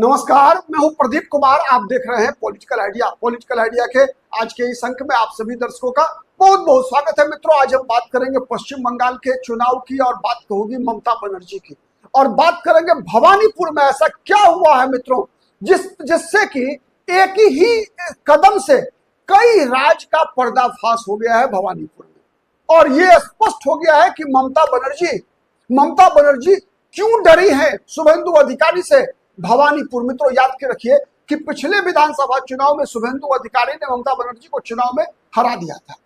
नमस्कार, मैं हूं प्रदीप कुमार। आप देख रहे हैं पॉलिटिकल आइडिया। पॉलिटिकल आइडिया के आज के इस अंक में आप सभी दर्शकों का बहुत बहुत स्वागत है। मित्रों, आज हम बात करेंगे पश्चिम बंगाल के चुनाव की और बात होगी ममता बनर्जी की, और बात करेंगे भवानीपुर में ऐसा क्या हुआ है मित्रों जिससे कि एक ही कदम से कई राज का पर्दाफाश हो गया है भवानीपुर में। और ये स्पष्ट हो गया है कि ममता बनर्जी क्यों डरी है शुभेंदु अधिकारी से भवानीपुर। मित्रों, याद के रखिए कि पिछले विधानसभा चुनाव में शुभेंदु अधिकारी ने ममता बनर्जी को चुनाव में हरा दिया था।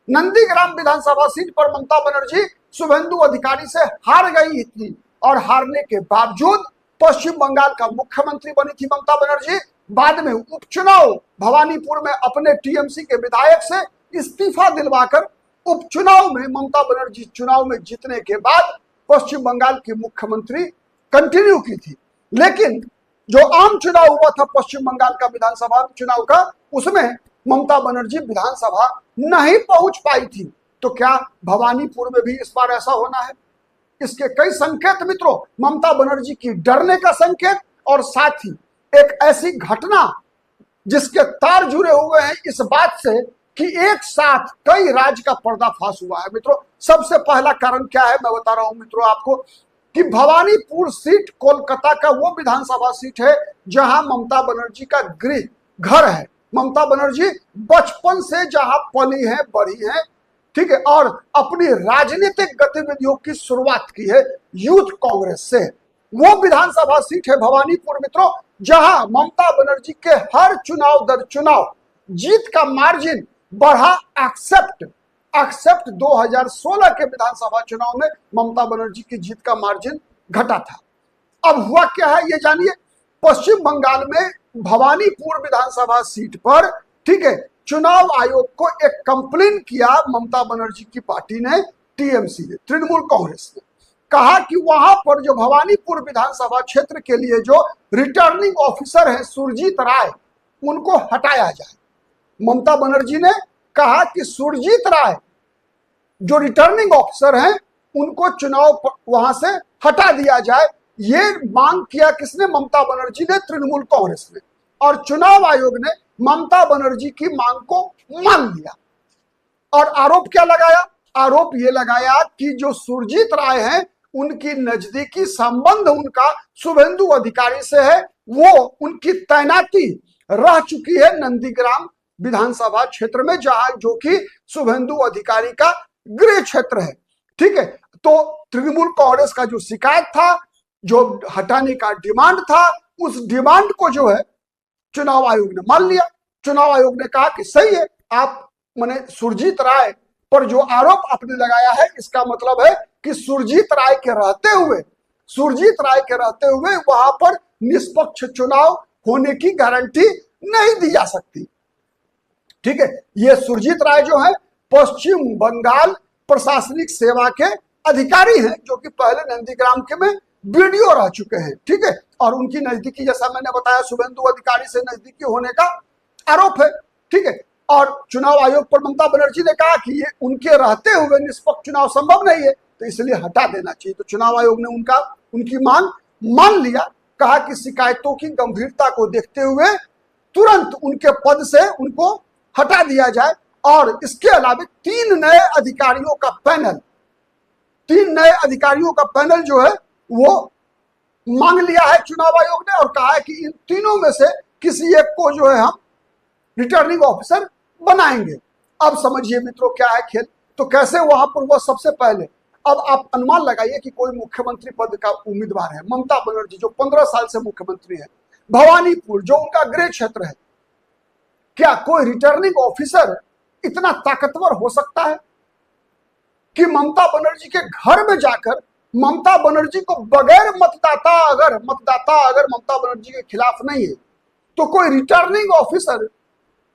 नंदीग्राम विधानसभा सीट पर ममता बनर्जी शुभेंदु अधिकारी से हार गई थी और हारने के बावजूद पश्चिम बंगाल का मुख्यमंत्री बनी थी ममता बनर्जी। बाद में उपचुनाव भवानीपुर में अपने टीएमसी के विधायक से इस्तीफा दिलवाकर उपचुनाव में ममता बनर्जी चुनाव में जीतने के बाद पश्चिम बंगाल की मुख्यमंत्री कंटिन्यू की थी। लेकिन जो आम चुनाव हुआ था पश्चिम बंगाल का विधानसभा चुनाव का, उसमें ममता बनर्जी विधानसभा नहीं पहुंच पाई थी। तो क्या भवानीपुर में भी इस बार ऐसा होना है? इसके कई संकेत मित्रों, ममता बनर्जी की डरने का संकेत और साथ ही एक ऐसी घटना जिसके तार जुड़े हुए हैं इस बात से कि एक साथ कई राज्य का पर्दाफाश हुआ है। मित्रों, सबसे पहला कारण क्या है मैं बता रहा हूं मित्रों आपको कि भवानीपुर सीट कोलकाता का वो विधानसभा सीट है जहां ममता बनर्जी का गृह घर है। ममता बनर्जी बचपन से जहां पली है, बढ़ी है, ठीक है, और अपनी राजनीतिक गतिविधियों की शुरुआत की है यूथ कांग्रेस से। वो विधानसभा सीट है भवानीपुर मित्रों, जहां ममता बनर्जी के हर चुनाव दर चुनाव जीत का मार्जिन बढ़ा एक्सेप्ट 2016 के विधानसभा चुनाव में ममता बनर्जी की जीत का मार्जिन घटा था। अब हुआ क्या है ये जानिए। पश्चिम बंगाल में भवानीपुर विधानसभा सीट पर, ठीक है, चुनाव आयोग को एक कंप्लेन किया ममता बनर्जी की पार्टी ने, टीएमसी ने, तृणमूल कांग्रेस ने। कहा कि वहां पर जो भवानीपुर विधानसभा क्षेत्र के लिए जो रिटर्निंग ऑफिसर है सुरजीत राय, उनको हटाया जाए। ममता बनर्जी ने कहा कि सुरजीत राय जो रिटर्निंग ऑफिसर हैं उनको चुनाव वहां से हटा दिया जाए। ये मांग किया किसने? ममता बनर्जी ने, तृणमूल कांग्रेस ने। और चुनाव आयोग ने ममता बनर्जी की मांग को मान लिया। और आरोप क्या लगाया? आरोप ये लगाया कि जो सुरजीत राय हैं उनकी नजदीकी संबंध उनका शुभेंदु अधिकारी से है। वो उनकी तैनाती रह चुकी है नंदीग्राम विधानसभा क्षेत्र में, जहां जो कि शुभेंदु अधिकारी का गृह क्षेत्र है, ठीक है। तो तृणमूल कांग्रेस का जो शिकायत था, जो हटाने का डिमांड था, उस डिमांड को जो है चुनाव आयोग ने मान लिया। चुनाव आयोग ने कहा कि सही है, आप माने सुरजीत राय पर जो आरोप आपने लगाया है इसका मतलब है कि सुरजीत राय के रहते हुए वहां पर निष्पक्ष चुनाव होने की गारंटी नहीं दी जा सकती, ठीक है। ये सुरजीत राय जो है पश्चिम बंगाल प्रशासनिक सेवा के अधिकारी हैं, जो कि पहले नंदीग्राम के में बीडीओ रह चुके हैं, ठीक है। और उनकी नजदीकी, जैसा मैंने बताया, शुभेंदु अधिकारी से नजदीकी होने का आरोप है, ठीक है। और चुनाव आयोग पर ममता बनर्जी ने कहा कि ये उनके रहते हुए निष्पक्ष चुनाव संभव नहीं है, तो इसलिए हटा देना चाहिए। तो चुनाव आयोग ने उनकी मांग मान लिया। कहा कि शिकायतों की गंभीरता को देखते हुए तुरंत उनके पद से उनको हटा दिया जाए। और इसके अलावा तीन नए अधिकारियों का पैनल जो है वो मांग लिया है चुनाव आयोग ने, और कहा है कि इन तीनों में से किसी एक को जो है हम रिटर्निंग ऑफिसर बनाएंगे। अब समझिए मित्रों क्या है खेल। तो कैसे वहां पर वो सबसे पहले, अब आप अनुमान लगाइए कि कोई मुख्यमंत्री पद का उम्मीदवार है, ममता बनर्जी जो 15 साल से मुख्यमंत्री है, भवानीपुर जो उनका गृह क्षेत्र है, क्या कोई रिटर्निंग ऑफिसर इतना ताकतवर हो सकता है कि ममता बनर्जी के घर में जाकर ममता बनर्जी को बगैर मतदाता अगर ममता बनर्जी के खिलाफ नहीं है तो कोई रिटर्निंग ऑफिसर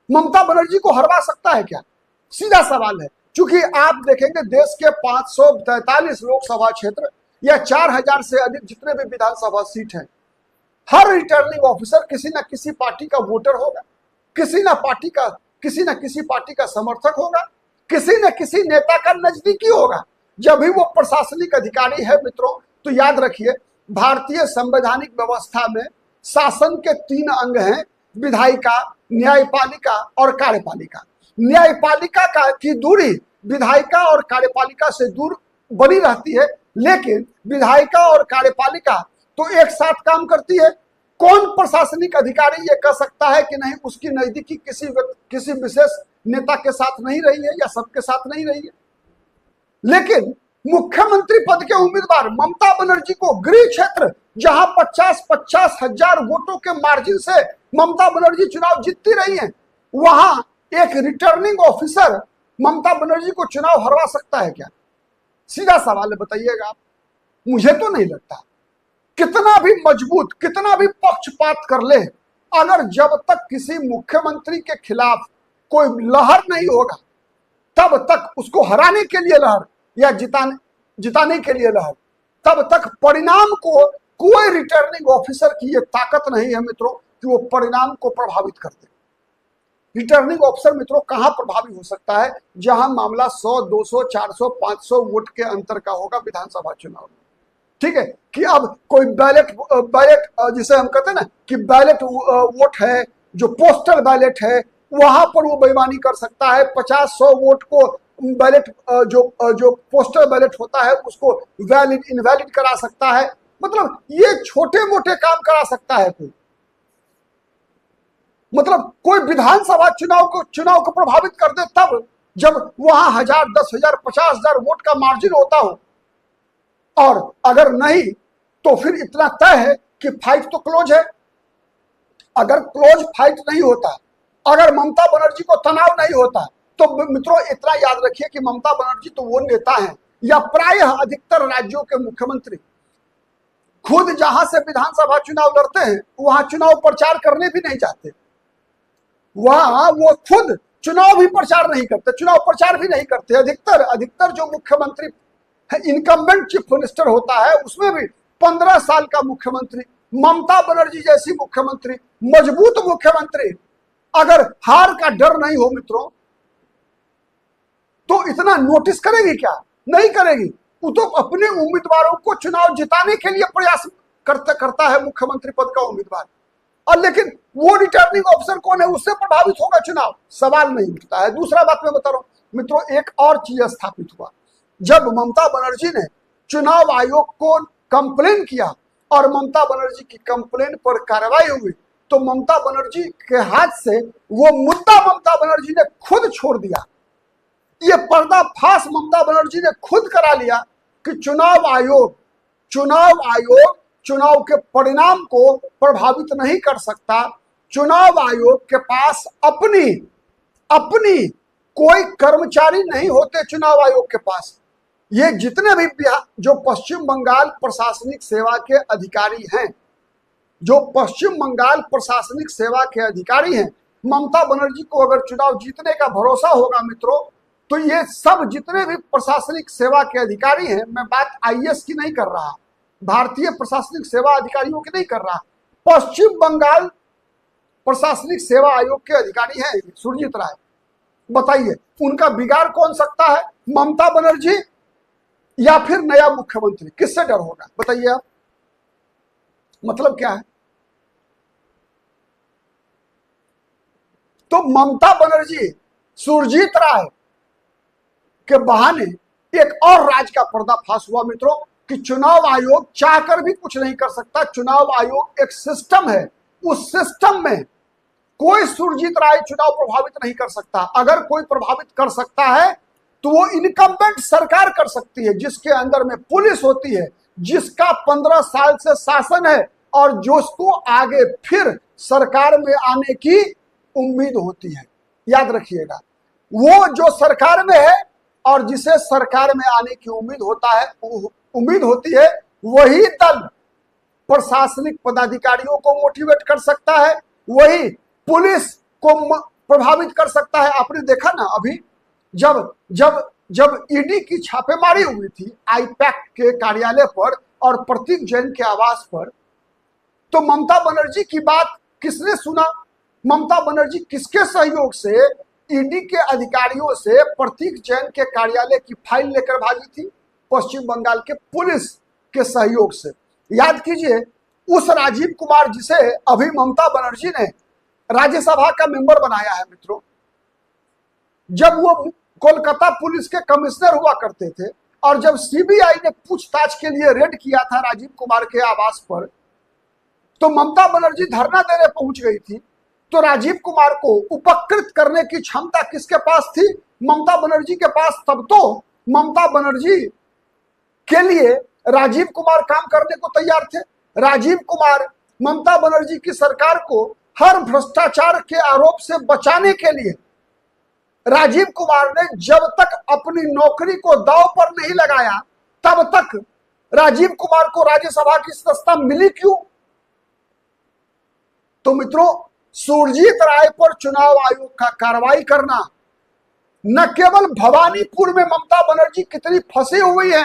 ममता बनर्जी को हरवा सकता है क्या? सीधा सवाल है। क्योंकि आप देखेंगे देश के 543 लोकसभा क्षेत्र या 4000 से अधिक जितने भी विधानसभा सीट हैं, हर रिटर्निंग ऑफिसर किसी न किसी पार्टी का वोटर होगा, किसी न किसी पार्टी का समर्थक होगा, किसी न किसी नेता का नजदीकी होगा। जब भी वो प्रशासनिक अधिकारी है मित्रों, तो याद रखिए भारतीय संवैधानिक व्यवस्था में शासन के 3 अंग हैं, विधायिका, न्यायपालिका और कार्यपालिका। न्यायपालिका का की दूरी विधायिका और कार्यपालिका से दूर बनी रहती है, लेकिन विधायिका और कार्यपालिका तो एक साथ काम करती है। कौन प्रशासनिक अधिकारी ये कह सकता है कि नहीं उसकी नजदीकी किसी विशेष नेता के साथ नहीं रही है या सबके साथ नहीं रही है। लेकिन मुख्यमंत्री पद के उम्मीदवार ममता बनर्जी को गृह क्षेत्र, जहां 50-50 हजार वोटों के मार्जिन से ममता बनर्जी चुनाव जीतती रही हैं, वहां एक रिटर्निंग ऑफिसर ममता बनर्जी को चुनाव हरवा सकता है क्या? सीधा सवाल है, बताइएगा आप। मुझे तो नहीं लगता। कितना भी मजबूत, कितना भी पक्षपात कर ले, अगर जब तक किसी मुख्यमंत्री के खिलाफ कोई लहर नहीं होगा, तब तक उसको हराने के लिए लहर या जिताने के लिए लहर, तब तक परिणाम को कोई रिटर्निंग ऑफिसर की ये ताकत नहीं है मित्रों कि वो परिणाम को प्रभावित कर दे। रिटर्निंग ऑफिसर मित्रों कहां प्रभावी हो सकता है? जहां मामला 100, 200, 400, 500 वोट के अंतर का होगा विधानसभा चुनाव में। ठीक है कि अब कोई बैलेट जिसे हम कहते हैं ना कि बैलेट वोट है, जो पोस्टल बैलेट है, वहां पर वो बेईमानी कर सकता है। 50-100 वोट को बैलेट जो पोस्टल बैलेट होता है उसको वैलिड इनवैलिड करा सकता है। मतलब ये छोटे मोटे काम करा सकता है कोई। मतलब कोई विधानसभा चुनाव को प्रभावित कर दे तब जब वहां 1000, 10,000, 50,000 वोट का मार्जिन होता हो, और अगर नहीं तो फिर इतना तय है कि फाइट तो क्लोज है। अगर क्लोज फाइट नहीं होता, अगर ममता बनर्जी को तनाव नहीं होता, तो मित्रों इतना याद रखिए कि ममता बनर्जी तो वो नेता हैं या प्रायः अधिकतर राज्यों के मुख्यमंत्री खुद जहां से विधानसभा चुनाव लड़ते हैं वहां चुनाव प्रचार करने भी नहीं चाहते। वहां वो खुद चुनाव भी प्रचार नहीं करते, चुनाव प्रचार भी नहीं करते। अधिकतर जो मुख्यमंत्री इनकम्बेंट चीफ मिनिस्टर होता है उसमें भी 15 साल का मुख्यमंत्री, ममता बनर्जी जैसी मुख्यमंत्री, मजबूत मुख्यमंत्री, अगर हार का डर नहीं हो मित्रों तो इतना नोटिस करेगी क्या? नहीं करेगी। वो तो अपने उम्मीदवारों को चुनाव जिताने के लिए प्रयास करता है मुख्यमंत्री पद का उम्मीदवार, और लेकिन वो रिटर्निंग ऑफिसर कौन है उससे प्रभावित होगा चुनाव? सवाल नहीं उठता है। दूसरा बात मैं बता रहा हूं मित्रों, एक और चीज स्थापित हुआ जब ममता बनर्जी ने चुनाव आयोग को कंप्लेन किया और ममता बनर्जी की कंप्लेन पर कार्रवाई हुई, तो ममता बनर्जी के हाथ से वो मुद्दा ममता बनर्जी ने खुद छोड़ दिया। ये पर्दाफाश ममता बनर्जी ने खुद करा लिया कि चुनाव आयोग चुनाव के परिणाम को प्रभावित नहीं कर सकता। चुनाव आयोग के पास अपनी कोई कर्मचारी नहीं होते। चुनाव आयोग के पास ये जितने भी जो पश्चिम बंगाल प्रशासनिक सेवा के अधिकारी हैं, जो पश्चिम बंगाल प्रशासनिक सेवा के अधिकारी हैं, ममता बनर्जी को अगर चुनाव जीतने का भरोसा होगा मित्रों, तो ये सब जितने भी प्रशासनिक सेवा के अधिकारी हैं, मैं बात आईएएस की नहीं कर रहा, भारतीय प्रशासनिक सेवा अधिकारियों की नहीं कर रहा, पश्चिम बंगाल प्रशासनिक सेवा आयोग के अधिकारी हैं सुरजीत राय। बताइए उनका बिगाड़ कौन सकता है? ममता बनर्जी या फिर नया मुख्यमंत्री? किससे डर होगा बताइए आप? मतलब क्या है? तो ममता बनर्जी, सुरजीत राय के बहाने एक और राज का पर्दाफाश हुआ मित्रों कि चुनाव आयोग चाहकर भी कुछ नहीं कर सकता। चुनाव आयोग एक सिस्टम है, उस सिस्टम में कोई सुरजीत राय चुनाव प्रभावित नहीं कर सकता। अगर कोई प्रभावित कर सकता है तो वो इनकम्बेंट सरकार कर सकती है, जिसके अंदर में पुलिस होती है, जिसका 15 साल से शासन है और जो उसको आगे फिर सरकार में आने की उम्मीद होती है। याद रखिएगा, वो जो सरकार में है और जिसे सरकार में आने की उम्मीद होती है, वही दल प्रशासनिक पदाधिकारियों को मोटिवेट कर सकता है, वही पुलिस को प्रभावित कर सकता है। आपने देखा ना अभी जब ईडी की छापेमारी हुई थी आईपैक के कार्यालय पर और प्रतीक जैन के आवास पर, तो ममता बनर्जी की बात किसने सुना? ममता बनर्जी किसके सहयोग से ईडी के अधिकारियों से प्रतीक जैन के कार्यालय की फाइल लेकर भागी थी? पश्चिम बंगाल के पुलिस के सहयोग से। याद कीजिए उस राजीव कुमार जिसे अभी ममता बनर्जी ने राज्यसभा का मेंबर बनाया है मित्रों, जब वो कोलकाता पुलिस के कमिश्नर हुआ करते थे और जब सीबीआई ने पूछताछ के लिए रेड किया था राजीव कुमार के आवास पर, तो ममता बनर्जी धरना देने पहुंच गई थी। तो राजीव कुमार को उपकृत करने की क्षमता किसके पास थी? ममता बनर्जी के पास। तब तो ममता बनर्जी के लिए राजीव कुमार काम करने को तैयार थे। राजीव कुमार ममता बनर्जी की सरकार को हर भ्रष्टाचार के आरोप से बचाने के लिए राजीव कुमार ने जब तक अपनी नौकरी को दांव पर नहीं लगाया तब तक राजीव कुमार को राज्यसभा की सदस्यता मिली क्यों? तो मित्रों, सुरजीत राय पर चुनाव आयोग का कार्रवाई करना न केवल भवानीपुर में ममता बनर्जी कितनी फंसी हुई है,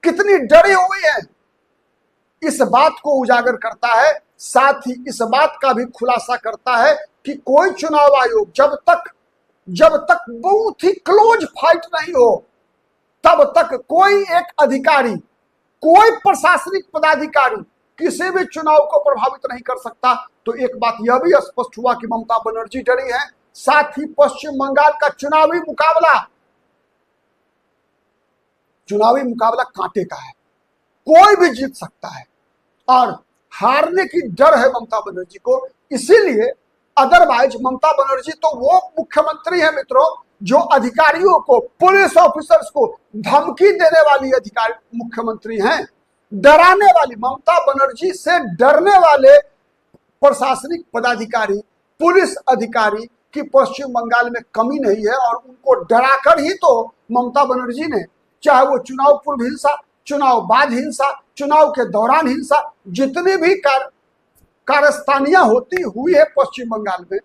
कितनी डरी हुई है, इस बात को उजागर करता है, साथ ही इस बात का भी खुलासा करता है कि कोई चुनाव आयोग जब तक बहुत ही क्लोज फाइट नहीं हो तब तक कोई एक अधिकारी, कोई प्रशासनिक पदाधिकारी किसी भी चुनाव को प्रभावित नहीं कर सकता। तो एक बात यह भी स्पष्ट हुआ कि ममता बनर्जी डरी है। साथ ही पश्चिम बंगाल का चुनावी मुकाबला कांटे का है, कोई भी जीत सकता है और हारने की डर है ममता बनर्जी को। इसीलिए अदरवाइज ममता बनर्जी तो वो मुख्यमंत्री है मित्रों जो अधिकारियों को, पुलिस ऑफिसर्स को धमकी देने वाली अधिकारी मुख्यमंत्री हैं, डराने वाली। ममता बनर्जी से डरने वाले प्रशासनिक पदाधिकारी, पुलिस अधिकारी की पश्चिम बंगाल में कमी नहीं है और उनको डराकर ही तो ममता बनर्जी ने, चाहे वो चुनाव पूर्व हिंसा, चुनाव बाद हिंसा, चुनाव के दौरान हिंसा, जितनी भी कारस्तानियां होती हुई है पश्चिम बंगाल में,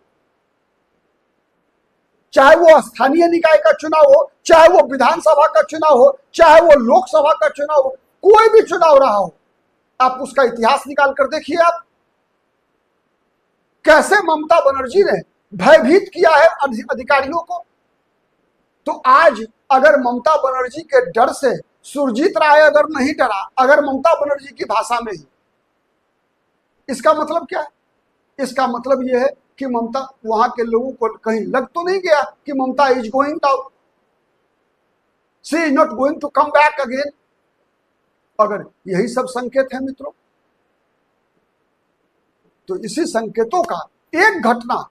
चाहे वो स्थानीय निकाय का चुनाव हो, चाहे वो विधानसभा का चुनाव हो, चाहे वो लोकसभा का चुनाव हो, कोई भी चुनाव रहा हो, आप उसका इतिहास निकाल कर देखिए आप कैसे ममता बनर्जी ने भयभीत किया है अधिकारियों को। तो आज अगर ममता बनर्जी के डर से सुरजीत राय अगर नहीं डरा, अगर ममता बनर्जी की भाषा में ही, इसका मतलब क्या है? इसका मतलब यह है कि ममता, वहां के लोगों को कहीं लग तो नहीं गया कि Mamata is going out, she is not going to come back again. अगर यही सब संकेत है मित्रों, तो इसी संकेतों का एक घटना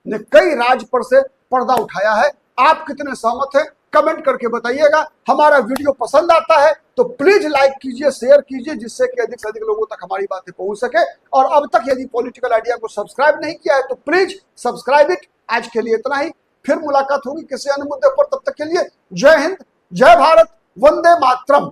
ने कई राज्य पर से पर्दा उठाया है। आप कितने सहमत हैं कमेंट करके बताइएगा। हमारा वीडियो पसंद आता है तो प्लीज लाइक कीजिए, शेयर कीजिए, जिससे कि अधिक से अधिक लोगों तक हमारी बातें पहुंच सके। और अब तक यदि पॉलिटिकल आइडिया को सब्सक्राइब नहीं किया है तो प्लीज सब्सक्राइब इट। आज के लिए इतना ही, फिर मुलाकात होगी किसी अन्य मुद्दे पर। तब तक के लिए जय हिंद, जय भारत, वंदे मातरम।